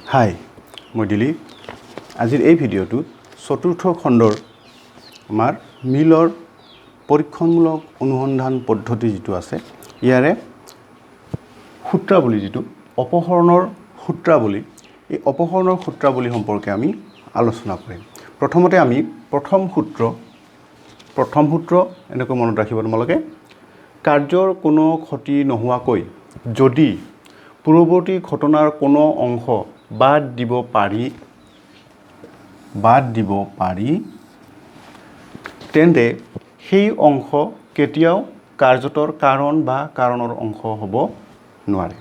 হাই মই দিলীপ আজিৰ এই ভিডিঅ'টোত চতুৰ্থ খণ্ডৰ আমাৰ মিলৰ পৰীক্ষণমূলক অনুসন্ধান পদ্ধতি যিটো আছে ইয়াৰে সূত্ৰাৱলী যিটো অপহৰণৰ সূত্ৰাৱলী এই অপহৰণৰ সূত্ৰাৱলী সম্পৰ্কে আমি আলোচনা কৰিম প্ৰথমতে আমি প্ৰথম সূত্ৰ এনেকৈ মনত ৰাখিব তোমালোকে কাৰ্যৰ কোনো ক্ষতি নোহোৱাকৈ যদি পূৰ্বৱৰ্তী ঘটনাৰ কোনো অংশ বাদ দিব পাৰি তেন্তে সেই অংশ কেতিয়াও কাৰ্যটোৰ কাৰণ বা কাৰণৰ অংশ হ'ব নোৱাৰে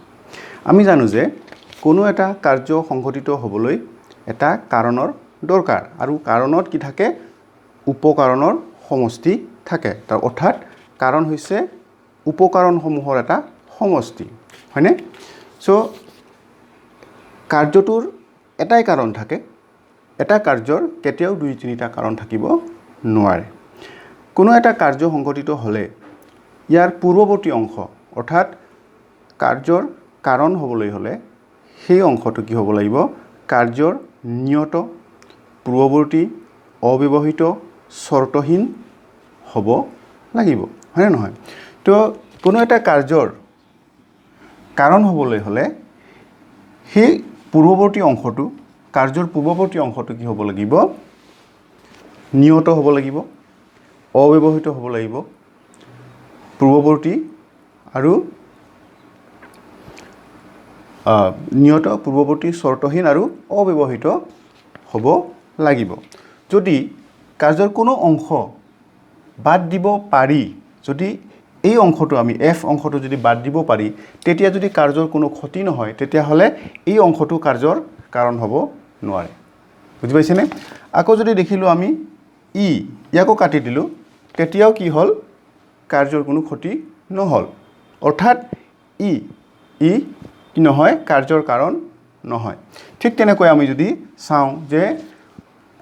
আমি জানো যে কোনো এটা কাৰ্য সংঘটিত হ'বলৈ এটা কাৰণৰ দৰকাৰ আৰু কাৰণত কি থাকে উপকাৰণৰ সমষ্টি থাকে তাৰ অৰ্থাৎ কাৰণ হৈছে উপকাৰণসমূহৰ এটা সমষ্টি হয়নে সো কাৰ্যটোৰ এটাই কাৰণ থাকে এটা কাৰ্যৰ কেতিয়াও দুই তিনিটা কাৰণ থাকিব নোৱাৰে কোনো এটা কাৰ্য সংঘটিত হ'লে ইয়াৰ পূৰ্বৱৰ্তী অংশ অৰ্থাৎ কাৰ্যৰ কাৰণ হ'বলৈ হ'লে সেই অংশটো কি হ'ব লাগিব কাৰ্যৰ নিয়ত পূৰ্বৱৰ্তী অব্যৱহৃত চৰ্তহীন হ'ব লাগিব হয়নে নহয় তো কোনো এটা কাৰ্যৰ কাৰণ হ'বলৈ হ'লে সেই পূৰ্বৱৰ্তী অংশটো কাৰ্যৰ পূৰ্বৱৰ্তী অংশটো কি হ'ব লাগিব নিয়ত হ'ব লাগিব অব্যৱহৃত হ'ব লাগিব পূৰ্বৱৰ্তী আৰু নিয়ত পূৰ্বৱৰ্তী চৰ্তহীন আৰু অব্যৱহৃত হ'ব লাগিব যদি কাৰ্যৰ কোনো অংশ বাদ দিব পাৰি যদি এই অংশটো আমি এফ অংশটো যদি বাদ দিব পাৰি তেতিয়া যদি কাৰ্যৰ কোনো ক্ষতি নহয় তেতিয়াহ'লে এই অংশটো কাৰ্যৰ কাৰণ হ'ব নোৱাৰে বুজি পাইছেনে আকৌ যদি দেখিলোঁ আমি ইয়াকো কাটি দিলোঁ তেতিয়াও কি হ'ল কাৰ্যৰ কোনো ক্ষতি নহ'ল অৰ্থাৎ ই কি নহয় কাৰ্যৰ কাৰণ নহয় ঠিক তেনেকৈ আমি যদি চাওঁ যে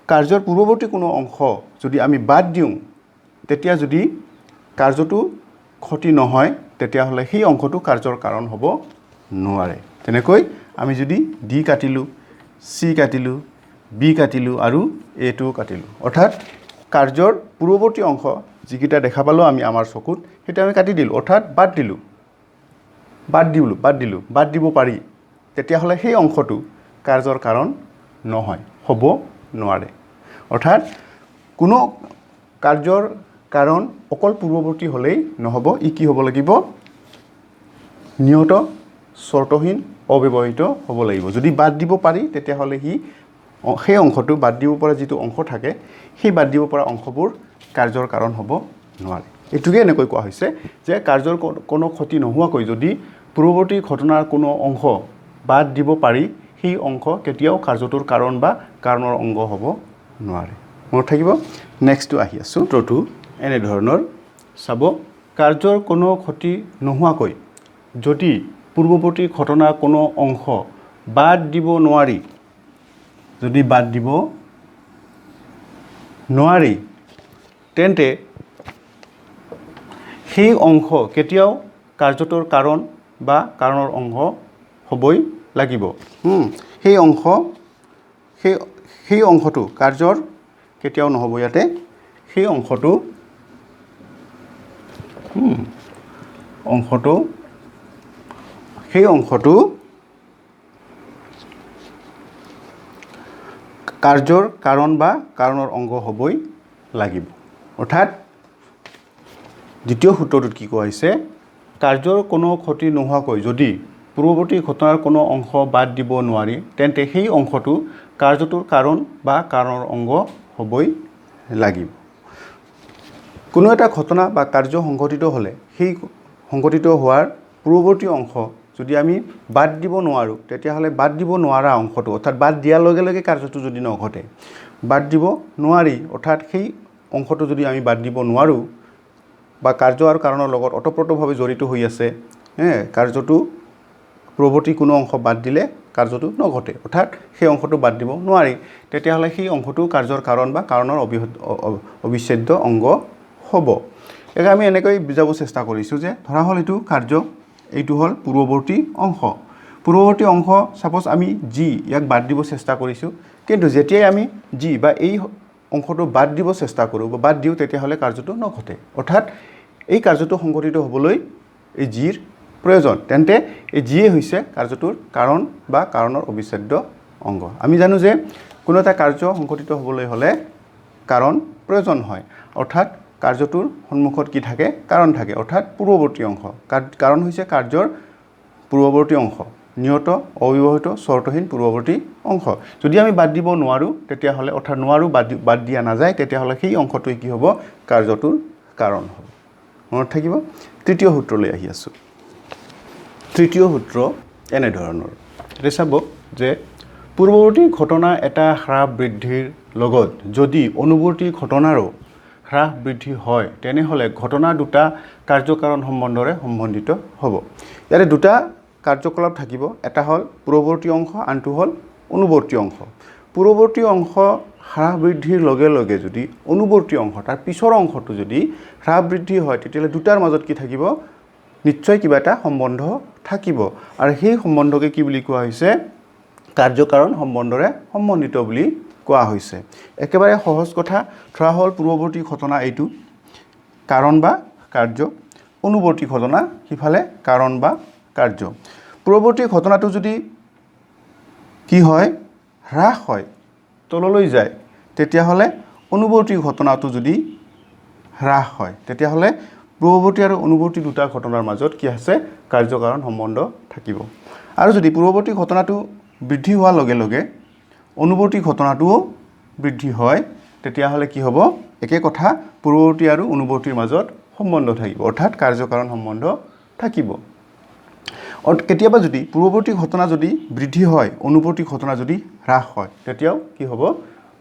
কাৰ্যৰ পূৰ্বৱৰ্তী কোনো অংশ যদি আমি বাদ দিওঁ তেতিয়া যদি কাৰ্যটো ক্ষতি নহয় তেতিয়াহ'লে সেই অংশটো কাৰ্যৰ কাৰণ হ'ব নোৱাৰে তেনেকৈ আমি যদি ডি কাটিলোঁ চি কাটিলোঁ বি কাটিলোঁ আৰু এটো কাটিলোঁ অৰ্থাৎ কাৰ্যৰ পূৰ্বৱৰ্তী অংশ যিকেইটা দেখা পালোঁ আমি আমাৰ চকুত সেইটো আমি কাটি দিলোঁ অৰ্থাৎ বাদ দিব পাৰি তেতিয়াহ'লে সেই অংশটো কাৰ্যৰ কাৰণ নহয় হ'ব নোৱাৰে অৰ্থাৎ কোনো কাৰ্যৰ কাৰণ অকল পূৰ্বৱৰ্তী হ'লেই নহ'ব ই কি হ'ব লাগিব নিয়ত চৰ্তহীন অব্যৱহৃত হ'ব লাগিব যদি বাদ দিব পাৰি তেতিয়াহ'লে সেই অংশটো বাদ দিব পৰা যিটো অংশ থাকে সেই বাদ দিব পৰা অংশবোৰ কাৰ্যৰ কাৰণ হ'ব নোৱাৰে এইটোকে এনেকৈ কোৱা হৈছে যে কাৰ্যৰ কোনো ক্ষতি নোহোৱাকৈ যদি পূৰ্বৱৰ্তী ঘটনাৰ কোনো অংশ বাদ দিব পাৰি সেই অংশ কেতিয়াও কাৰ্যটোৰ কাৰণ বা কাৰণৰ অংগ হ'ব নোৱাৰে মনত থাকিব নেক্সটটো আহি আছোঁ সূত্ৰটো এনেধৰণৰ চাব কাৰ্যৰ কোনো ক্ষতি নোহোৱাকৈ যদি পূৰ্বৱৰ্তী ঘটনাৰ কোনো অংশ বাদ দিব নোৱাৰি তেন্তে সেই অংশ কেতিয়াও কাৰ্যটোৰ কাৰণ বা কাৰণৰ অংশ হ'বই লাগিব সেই অংশটো কাৰ্যৰ কেতিয়াও নহ'ব ইয়াতে সেই অংশটো কাৰ্যৰ কাৰণ বা কাৰণৰ অংগ হ'বই লাগিব অৰ্থাৎ দ্বিতীয় সূত্ৰটোত কি কোৱা হৈছে কাৰ্যৰ কোনো ক্ষতি নোহোৱাকৈ যদি পূৰ্বৱৰ্তী ঘটনাৰ কোনো অংশ বাদ দিব নোৱাৰি তেন্তে সেই অংশটো কাৰ্যটোৰ কাৰণ বা কাৰণৰ অংগ হ'বই লাগিব কোনো এটা ঘটনা বা কাৰ্য সংঘটিত হ'লে সেই সংঘটিত হোৱাৰ পূৰ্বৱৰ্তী অংশ যদি আমি বাদ দিব নোৱাৰোঁ তেতিয়াহ'লে বাদ দিব নোৱাৰা অংশটো অৰ্থাৎ বাদ দিয়াৰ লগে লগে কাৰ্যটো যদি নঘটে বাদ দিব নোৱাৰি অৰ্থাৎ সেই অংশটো যদি আমি বাদ দিব নোৱাৰোঁ বা কাৰ্য আৰু কাৰণৰ লগত ওতঃপ্ৰোতভাৱে জড়িত হৈ আছে কাৰ্যটো পূৰ্বৱৰ্তী কোনো অংশ বাদ দিলে কাৰ্যটো নঘটে অৰ্থাৎ সেই অংশটো বাদ দিব নোৱাৰি তেতিয়াহ'লে সেই অংশটো কাৰ্যৰ কাৰণ বা কাৰণৰ অবিচ্ছেদ্য অংগ হ'ব একে আমি এনেকৈ বুজাব চেষ্টা কৰিছোঁ যে ধৰা হ'ল এইটো কাৰ্য এইটো হ'ল পূৰ্বৱৰ্তী অংশ পূৰ্বৱৰ্তী অংশ সাপোজ আমি জি ইয়াক বাদ দিব চেষ্টা কৰিছোঁ কিন্তু যেতিয়াই আমি জি বা এই অংশটো বাদ দিব চেষ্টা কৰোঁ বা বাদ দিওঁ তেতিয়াহ'লে কাৰ্যটো নঘটে অৰ্থাৎ এই কাৰ্যটো সংঘটিত হ'বলৈ এই জিৰ প্ৰয়োজন তেন্তে এই জিয়ে হৈছে কাৰ্যটোৰ কাৰণ বা কাৰণৰ অবিচ্ছেদ্য অংগ আমি জানো যে কোনো এটা কাৰ্য সংঘটিত হ'বলৈ হ'লে কাৰণ প্ৰয়োজন হয় অৰ্থাৎ কাৰ্যটোৰ সন্মুখত কি থাকে কাৰণ থাকে অৰ্থাৎ পূৰ্বৱৰ্তী অংশ কাৰণ হৈছে কাৰ্যৰ পূৰ্বৱৰ্তী অংশ নিয়ত অবিবাহিত চৰ্তহীন পূৰ্বৱৰ্তী অংশ যদি আমি বাদ দিব নোৱাৰোঁ তেতিয়াহ'লে অৰ্থাৎ নোৱাৰোঁ বাদ দিয়া নাযায় তেতিয়াহ'লে সেই অংশটোৱে কি হ'ব কাৰ্যটোৰ কাৰণ হ'ব মনত থাকিব তৃতীয় সূত্ৰলৈ আহি আছোঁ তৃতীয় সূত্ৰ এনেধৰণৰ এতিয়া চাব যে পূৰ্বৱৰ্তী ঘটনা এটা হ্ৰাস বৃদ্ধিৰ লগত যদি অনুবৰ্তী ঘটনাৰো হ্ৰাস বৃদ্ধি হয় তেনেহ'লে ঘটনা দুটা কাৰ্যকাৰণ সম্বন্ধৰে সম্বন্ধিত হ'ব ইয়াৰে দুটা কাৰ্যকলাপ থাকিব এটা হ'ল পূৰ্বৱৰ্তী অংশ আনটো হ'ল অনুবৰ্তী অংশ পূৰ্বৱৰ্তী অংশ হ্ৰাস বৃদ্ধিৰ লগে লগে যদি অনুবৰ্তী অংশ তাৰ পিছৰ অংশটো যদি হ্ৰাস বৃদ্ধি হয় তেতিয়াহ'লে দুটাৰ মাজত কি থাকিব নিশ্চয় কিবা এটা সম্বন্ধ থাকিব আৰু সেই সম্বন্ধকে কি বুলি কোৱা হৈছে কাৰ্যকাৰণ সম্বন্ধৰে সম্বন্ধিত বুলি কোৱা হৈছে একেবাৰে সহজ কথা ধৰা হ'ল পূৰ্বৱৰ্তী ঘটনা এইটো কাৰণ বা কাৰ্য অনুবৰ্তী ঘটনা সিফালে কাৰণ বা কাৰ্য পূৰ্বৱৰ্তী ঘটনাটো যদি কি হয় হ্ৰাস হয় তললৈ যায় তেতিয়াহ'লে অনুবৰ্তী ঘটনাটো যদি হ্ৰাস হয় তেতিয়াহ'লে পূৰ্বৱৰ্তী আৰু অনুবৰ্তী দুটা ঘটনাৰ মাজত কি আছে কাৰ্যকাৰণ সম্বন্ধ থাকিব আৰু যদি পূৰ্বৱৰ্তী ঘটনাটো বৃদ্ধি হোৱাৰ লগে লগে অনুবৰ্তী ঘটনাটোও বৃদ্ধি হয় তেতিয়াহ'লে কি হ'ব একে কথা পূৰ্বৱৰ্তী আৰু অনুবৰ্তীৰ মাজত সম্বন্ধ থাকিব অৰ্থাৎ কাৰ্যকাৰণ সম্বন্ধ থাকিব কেতিয়াবা যদি পূৰ্বৱৰ্তী ঘটনা যদি বৃদ্ধি হয় অনুবৰ্তী ঘটনা যদি হ্ৰাস হয় তেতিয়াও কি হ'ব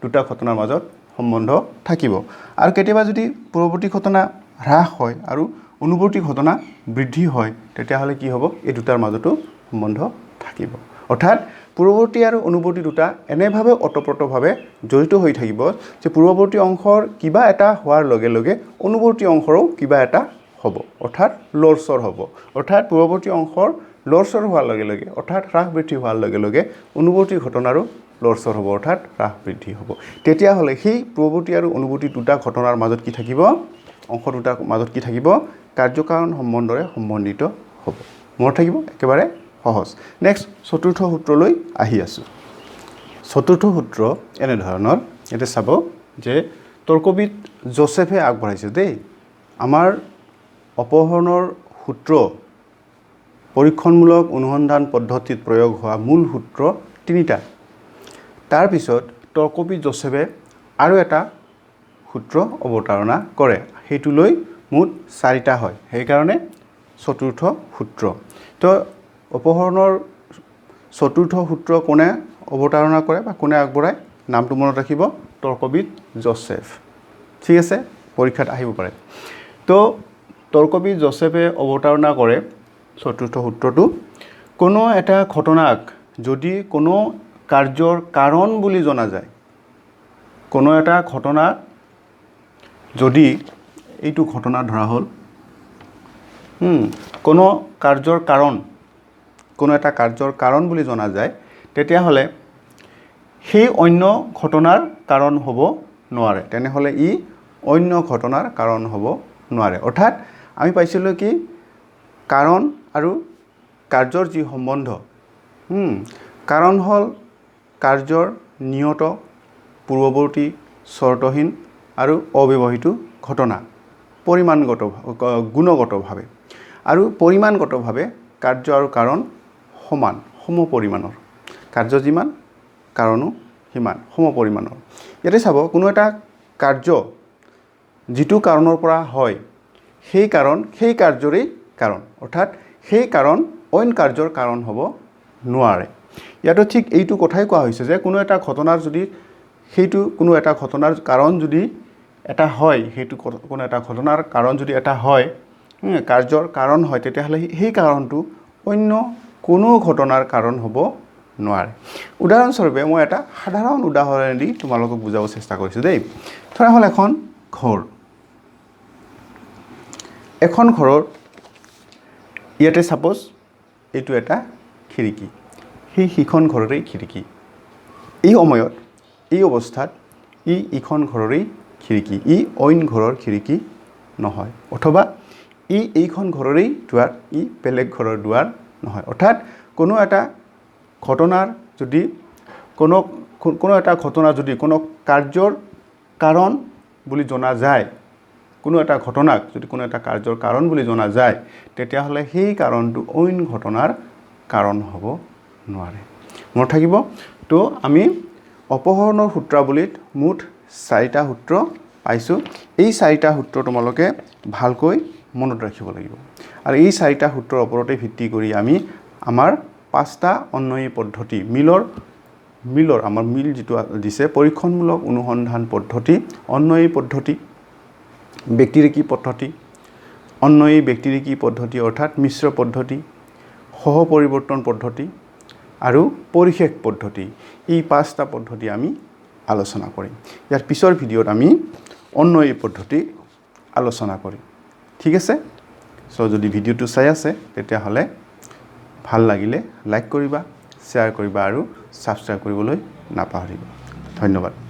দুটা ঘটনাৰ মাজত সম্বন্ধ থাকিব আৰু কেতিয়াবা যদি পূৰ্বৱৰ্তী ঘটনা হ্ৰাস হয় আৰু অনুবৰ্তী ঘটনা বৃদ্ধি হয় তেতিয়াহ'লে কি হ'ব এই দুটাৰ মাজতো সম্বন্ধ থাকিব অৰ্থাৎ পূৰ্বৱৰ্তী আৰু অনুবৰ্তী দুটা এনেভাৱে ওতঃপ্ৰোতভাৱে জড়িত হৈ থাকিব যে পূৰ্বৱৰ্তী অংশৰ কিবা এটা হোৱাৰ লগে লগে অনুবৰ্তী অংশৰো কিবা এটা হ'ব অৰ্থাৎ লৰচৰ হ'ব অৰ্থাৎ পূৰ্বৱৰ্তী অংশৰ লৰচৰ হোৱাৰ লগে লগে অৰ্থাৎ হ্ৰাস বৃদ্ধি হোৱাৰ লগে লগে অনুবৰ্তী ঘটনাৰো লৰচৰ হ'ব অৰ্থাৎ হ্ৰাস বৃদ্ধি হ'ব তেতিয়াহ'লে সেই পূৰ্বৱৰ্তী আৰু অনুবৰ্তী দুটা ঘটনাৰ মাজত কি থাকিব অংশ দুটাৰ মাজত কি থাকিব কাৰ্যকাৰণ সম্বন্ধৰে সম্বন্ধিত হ'ব মনত থাকিব একেবাৰে সহজ নেক্সট চতুৰ্থ সূত্ৰলৈ আহি আছোঁ চতুৰ্থ সূত্ৰ এনেধৰণৰ এতিয়া চাব যে তৰ্কবিদ জোচেফে আগবঢ়াইছে দেই আমাৰ অপহৰণৰ সূত্ৰ পৰীক্ষণমূলক অনুসন্ধান পদ্ধতিত প্ৰয়োগ হোৱা মূল সূত্ৰ তিনিটা তাৰপিছত তৰ্কবিদ জোচেফে আৰু এটা সূত্ৰ অৱতাৰণা কৰে সেইটোলৈ মুঠ চাৰিটা হয় সেইকাৰণে চতুৰ্থ সূত্ৰ তো অপহৰণৰ চতুৰ্থ সূত্ৰ কোনে অৱতাৰণা কৰে বা কোনে আগবঢ়ায় নামটো মনত ৰাখিব তৰ্কবিদ জোচেফ ঠিক আছে পৰীক্ষাত আহিব পাৰে তো তৰ্কবিদ জোচেফে অৱতাৰণা কৰে চতুৰ্থ সূত্ৰটো কোনো এটা ঘটনাক যদি কোনো কাৰ্যৰ কাৰণ বুলি জনা যায় কোনো এটা ঘটনা যদি এইটো ঘটনা ধৰা হ'ল কোনো কাৰ্যৰ কাৰণ কোনো এটা কাৰ্যৰ কাৰণ বুলি জনা যায় তেতিয়াহ'লে সেই অন্য ঘটনাৰ কাৰণ হ'ব নোৱাৰে তেনেহ'লে ই অন্য ঘটনাৰ কাৰণ হ'ব নোৱাৰে অৰ্থাৎ আমি পাইছিলোঁ কি কাৰণ আৰু কাৰ্যৰ যি সম্বন্ধ কাৰণ হ'ল কাৰ্যৰ নিয়ত পূৰ্বৱৰ্তী চৰ্তহীন আৰু অব্যৱহৃত ঘটনা পৰিমাণগত গুণগতভাৱে আৰু পৰিমাণগতভাৱে কাৰ্য আৰু কাৰণ সমান সমপৰিমাণৰ কাৰ্য যিমান কাৰণো সিমান সমপৰিমাণৰ ইয়াতে চাব কোনো এটা কাৰ্য যিটো কাৰণৰ পৰা হয় সেই কাৰণ সেই কাৰ্যৰেই কাৰণ অৰ্থাৎ সেই কাৰণ অইন কাৰ্যৰ কাৰণ হ'ব নোৱাৰে ইয়াতো ঠিক এইটো কথাই কোৱা হৈছে যে কোনো এটা ঘটনাৰ যদি সেইটো কোনো এটা ঘটনাৰ কাৰণ যদি এটা হয় সেইটো কোনো এটা ঘটনাৰ কাৰণ যদি এটা হয় কাৰ্যৰ কাৰণ হয় তেতিয়াহ'লে সেই কাৰণটো অন্য কোনো ঘটনাৰ কাৰণ হ'ব নোৱাৰে উদাহৰণস্বৰূপে মই এটা সাধাৰণ উদাহৰণ দি তোমালোকক বুজাব চেষ্টা কৰিছোঁ দেই ধৰা হ'ল এখন ঘৰৰ ইয়াতে সাপোজ এইটো এটা খিৰিকী সেই সিখন ঘৰৰেই খিৰিকী। এই সময়ত এই অৱস্থাত ইখন ঘৰৰেই খিৰিকী, অইন ঘৰৰ খিৰিকী নহয়, অথবা এইখন ঘৰৰেই দুৱাৰ, বেলেগ ঘৰৰ দুৱাৰ নহয়। অৰ্থাৎ কোনো এটা ঘটনাৰ যদি কোনো এটা ঘটনা যদি কোনো কাৰ্যৰ কাৰণ বুলি জনা যায়, কোনো এটা ঘটনাক যদি কোনো এটা কাৰ্যৰ কাৰণ বুলি জনা যায়, তেতিয়াহ'লে সেই কাৰণটো অইন ঘটনাৰ কাৰণ হ'ব নোৱাৰে। মনত থাকিব। তো আমি অপহৰণৰ সূত্ৰাৱলীত মুঠ 4টা সূত্ৰ পাইছোঁ। এই 4টা সূত্ৰ তোমালোকে ভালকৈ মনত ৰাখিব লাগিব। আৰু এই 4টা সূত্ৰৰ ওপৰতে ভিত্তি কৰি আমি আমাৰ 5টা অন্বয়ী পদ্ধতি, মিলৰ আমাৰ মিল যিটো দিছে, পৰীক্ষণমূলক অনুসন্ধান পদ্ধতি, অন্বয়ী পদ্ধতি, ব্যক্তিৰেখী পদ্ধতি, অন্বয়ী ব্যক্তিৰেখী পদ্ধতি অৰ্থাৎ মিশ্ৰ পদ্ধতি, সহ পৰিৱৰ্তন পদ্ধতি আৰু পৰিশেষ পদ্ধতি, এই 5টা পদ্ধতি আমি আলোচনা কৰিম। ইয়াৰ পিছৰ ভিডিঅ'ত আমি অন্বয়ী পদ্ধতি আলোচনা কৰিম। ঠিক আছে? চ' যদি ভিডিঅ'টো চাই আছে তেতিয়াহ'লে ভাল লাগিলে লাইক কৰিবা, শ্বেয়াৰ কৰিবা আৰু ছাবস্ক্ৰাইব কৰিবলৈ নাপাহৰিবা। ধন্যবাদ।